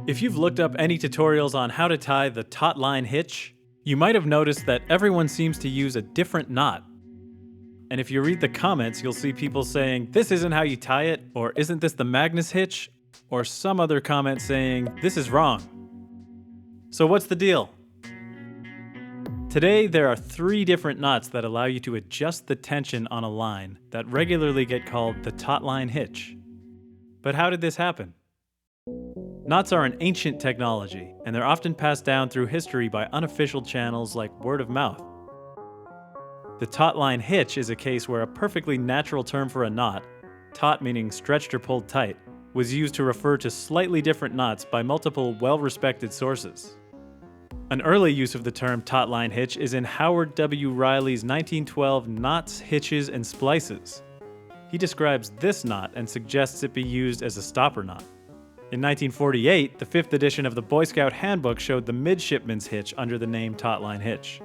If you've looked up any tutorials on how to tie the Taut-Line Hitch, you might have noticed that everyone seems to use a different knot. And if you read the comments, you'll see people saying, "This isn't how you tie it," or "Isn't this the Magnus Hitch?" or some other comment saying, "This is wrong." So what's the deal? Today, there are 3 different knots that allow you to adjust the tension on a line that regularly get called the Taut-Line Hitch. But how did this happen? Knots are an ancient technology, and they're often passed down through history by unofficial channels like word of mouth. The Taut-Line Hitch is a case where a perfectly natural term for a knot, taut meaning stretched or pulled tight, was used to refer to slightly different knots by multiple well-respected sources. An early use of the term Taut-Line Hitch is in Howard W. Riley's 1912 Knots, Hitches, and Splices. He describes this knot and suggests it be used as a stopper knot. In 1948, the 5th edition of the Boy Scout Handbook showed the Midshipman's Hitch under the name Taut-Line Hitch.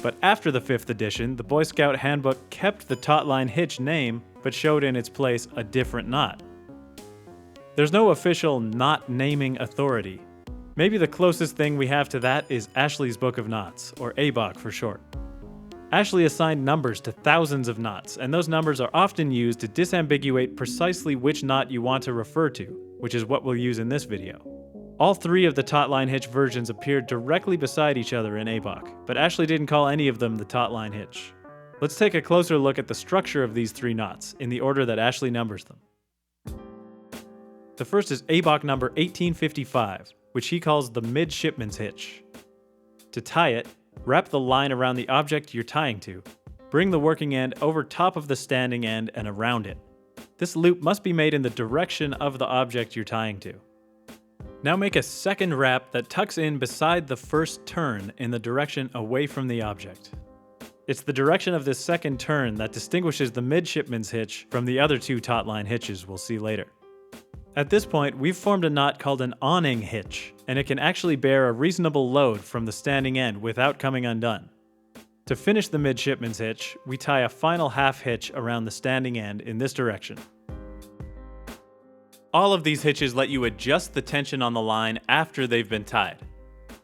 But after the 5th edition, the Boy Scout Handbook kept the Taut-Line Hitch name, but showed in its place a different knot. There's no official knot naming authority. Maybe the closest thing we have to that is Ashley's Book of Knots, or ABOK for short. Ashley assigned numbers to thousands of knots, and those numbers are often used to disambiguate precisely which knot you want to refer to, which is what we'll use in this video. All 3 of the Taut-Line Hitch versions appeared directly beside each other in ABOK, but Ashley didn't call any of them the Taut-Line Hitch. Let's take a closer look at the structure of these 3 knots, in the order that Ashley numbers them. The first is ABOK number 1855, which he calls the Midshipman's Hitch. To tie it, wrap the line around the object you're tying to. Bring the working end over top of the standing end and around it. This loop must be made in the direction of the object you're tying to. Now make a second wrap that tucks in beside the first turn in the direction away from the object. It's the direction of this second turn that distinguishes the Midshipman's Hitch from the other 2 Taut-Line Hitches we'll see later. At this point, we've formed a knot called an awning hitch, and it can actually bear a reasonable load from the standing end without coming undone. To finish the Midshipman's Hitch, we tie a final half hitch around the standing end in this direction. All of these hitches let you adjust the tension on the line after they've been tied.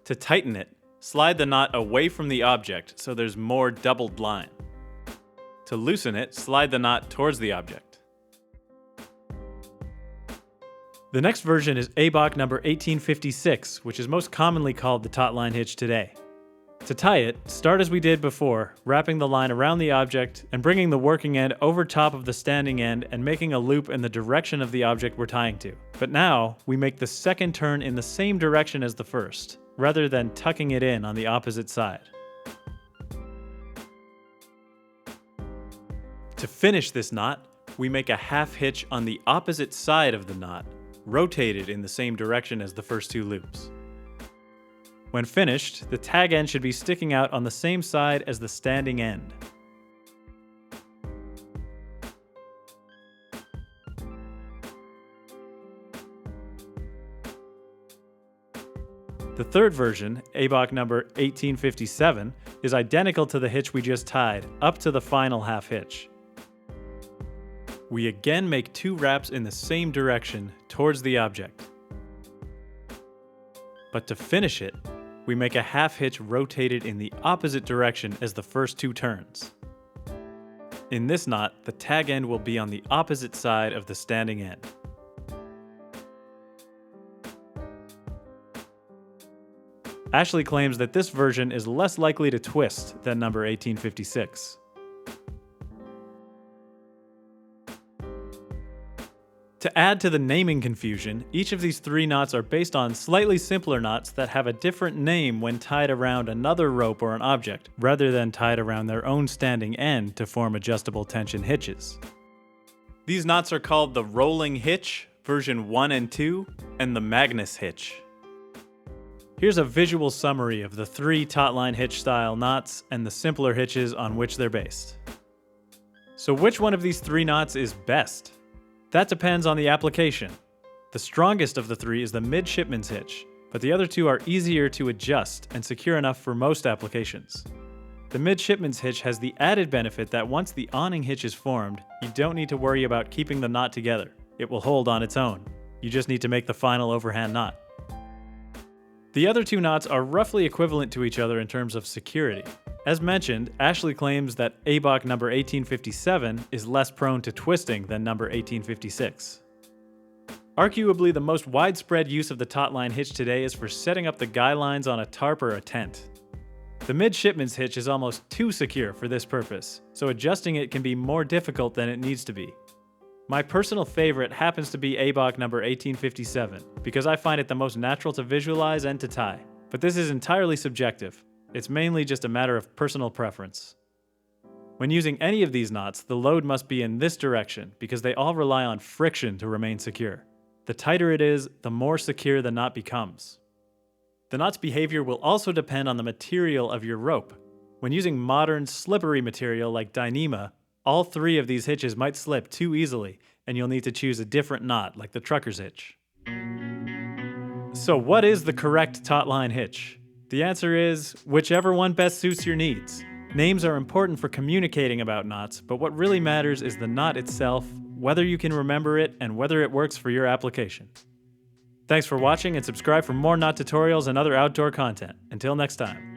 To tighten it, slide the knot away from the object so there's more doubled line. To loosen it, slide the knot towards the object. The next version is ABOK number 1856, which is most commonly called the Taut-Line Hitch today. To tie it, start as we did before, wrapping the line around the object and bringing the working end over top of the standing end and making a loop in the direction of the object we're tying to. But now, we make the second turn in the same direction as the first, rather than tucking it in on the opposite side. To finish this knot, we make a half hitch on the opposite side of the knot, rotated in the same direction as the first 2 loops. When finished, the tag end should be sticking out on the same side as the standing end. The third version, ABOK number 1857, is identical to the hitch we just tied, up to the final half hitch. We again make 2 wraps in the same direction towards the object. But to finish it, we make a half hitch rotated in the opposite direction as the first 2 turns. In this knot, the tag end will be on the opposite side of the standing end. Ashley claims that this version is less likely to twist than number 1856. To add to the naming confusion, each of these 3 knots are based on slightly simpler knots that have a different name when tied around another rope or an object, rather than tied around their own standing end to form adjustable tension hitches. These knots are called the Rolling Hitch, version 1 and 2, and the Magnus Hitch. Here's a visual summary of the 3 Taut-Line Hitch style knots and the simpler hitches on which they're based. So which one of these 3 knots is best? That depends on the application. The strongest of the 3 is the Midshipman's Hitch, but the other 2 are easier to adjust and secure enough for most applications. The Midshipman's Hitch has the added benefit that once the awning hitch is formed, you don't need to worry about keeping the knot together. It will hold on its own. You just need to make the final overhand knot. The other two knots are roughly equivalent to each other in terms of security. As mentioned, Ashley claims that ABOK number 1857 is less prone to twisting than number 1856. Arguably, the most widespread use of the Taut-Line hitch today is for setting up the guy lines on a tarp or a tent. The Midshipman's hitch is almost too secure for this purpose, so adjusting it can be more difficult than it needs to be. My personal favorite happens to be ABOK number 1857, because I find it the most natural to visualize and to tie. But this is entirely subjective. It's mainly just a matter of personal preference. When using any of these knots, the load must be in this direction, because they all rely on friction to remain secure. The tighter it is, the more secure the knot becomes. The knot's behavior will also depend on the material of your rope. When using modern, slippery material like Dyneema, all three of these hitches might slip too easily, and you'll need to choose a different knot, like the trucker's hitch. So what is the correct Taut-Line hitch? The answer is, whichever one best suits your needs. Names are important for communicating about knots, but what really matters is the knot itself, whether you can remember it, and whether it works for your application. Thanks for watching, and subscribe for more knot tutorials and other outdoor content. Until next time.